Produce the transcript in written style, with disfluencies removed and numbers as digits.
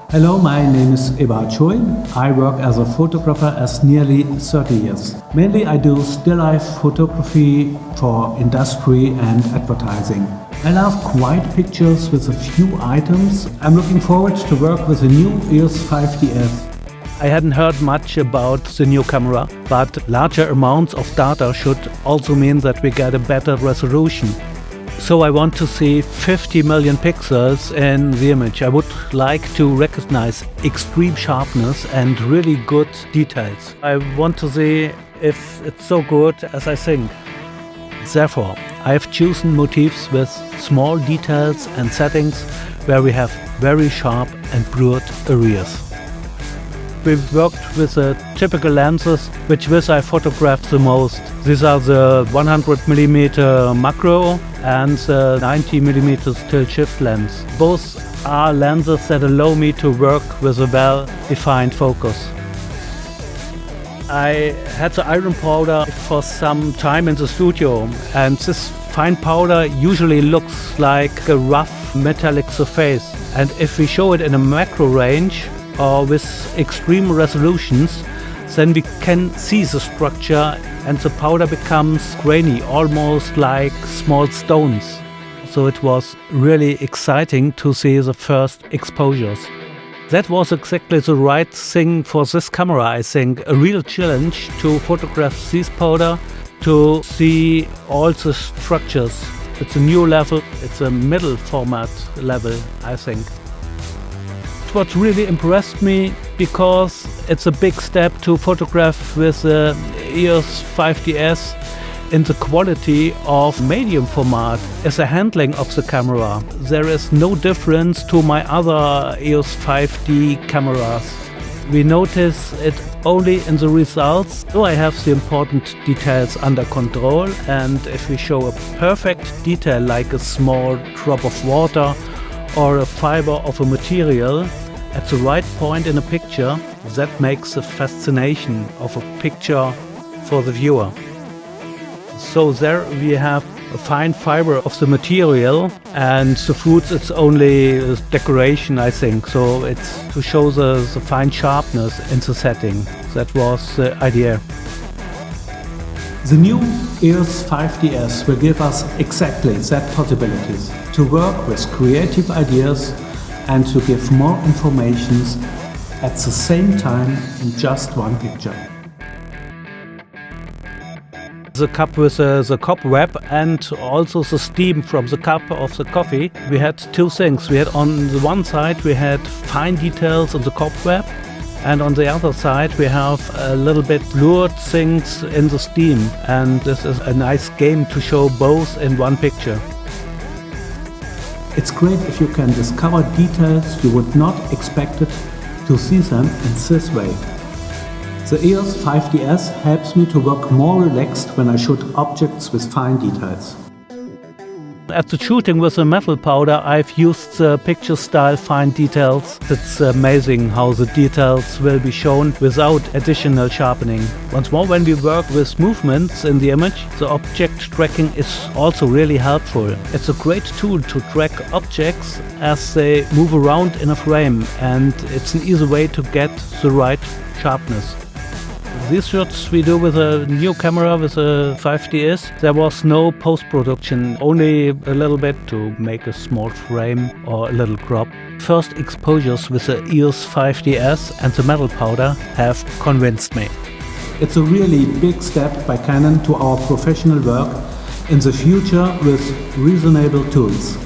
Hello, my name is Eberhard Schuy. I work as a photographer as nearly 30 years. Mainly I do still life photography for industry and advertising. I love quiet pictures with a few items. I'm looking forward to work with the new EOS 5DS. I hadn't heard much about the new camera, but larger amounts of data should also mean that we get a better resolution. So I want to see 50 million pixels in the image. I would like to recognize extreme sharpness and really good details. I want to see if it's so good as I think. Therefore, I have chosen motifs with small details and settings where we have very sharp and blurred areas. We've worked with the typical lenses which I photograph the most. These are the 100mm macro and the 90mm tilt shift lens. Both are lenses that allow me to work with a well-defined focus. I had the iron powder for some time in the studio, and this fine powder usually looks like a rough metallic surface. And if we show it in a macro range or with extreme resolutions, then we can see the structure and the powder becomes grainy, almost like small stones. So it was really exciting to see the first exposures. That was exactly the right thing for this camera, I think. A real challenge to photograph this powder, to see all the structures. It's a new level, it's a middle format level, I think. What really impressed me, because it's a big step to photograph with the EOS 5DS in the quality of medium format, is the handling of the camera. There is no difference to my other EOS 5D cameras. We notice it only in the results, so I have the important details under control, and if we show a perfect detail like a small drop of water or a fiber of a material at the right point in a picture, that makes the fascination of a picture for the viewer. So there we have a fine fiber of the material, and the fruits, it's only a decoration, I think. So it's to show the fine sharpness in the setting. That was the idea. The new EOS 5DS will give us exactly that possibilities to work with creative ideas and to give more information at the same time in just one picture. The cup with the cobweb and also the steam from the cup of the coffee. We had two things. We had on the one side we had fine details on the cobweb, and on the other side we have a little bit blurred things in the steam, and this is a nice game to show both in one picture. It's great if you can discover details you would not expect to see them in this way. The EOS 5DS helps me to work more relaxed when I shoot objects with fine details. At the shooting with the metal powder, I've used the picture style fine details. It's amazing how the details will be shown without additional sharpening. Once more, when we work with movements in the image, the object tracking is also really helpful. It's a great tool to track objects as they move around in a frame, and it's an easy way to get the right sharpness. These shots we do with a new camera, with a 5DS. There was no post-production, only a little bit to make a small frame or a little crop. First exposures with the EOS 5DS and the metal powder have convinced me. It's a really big step by Canon to our professional work in the future with reasonable tools.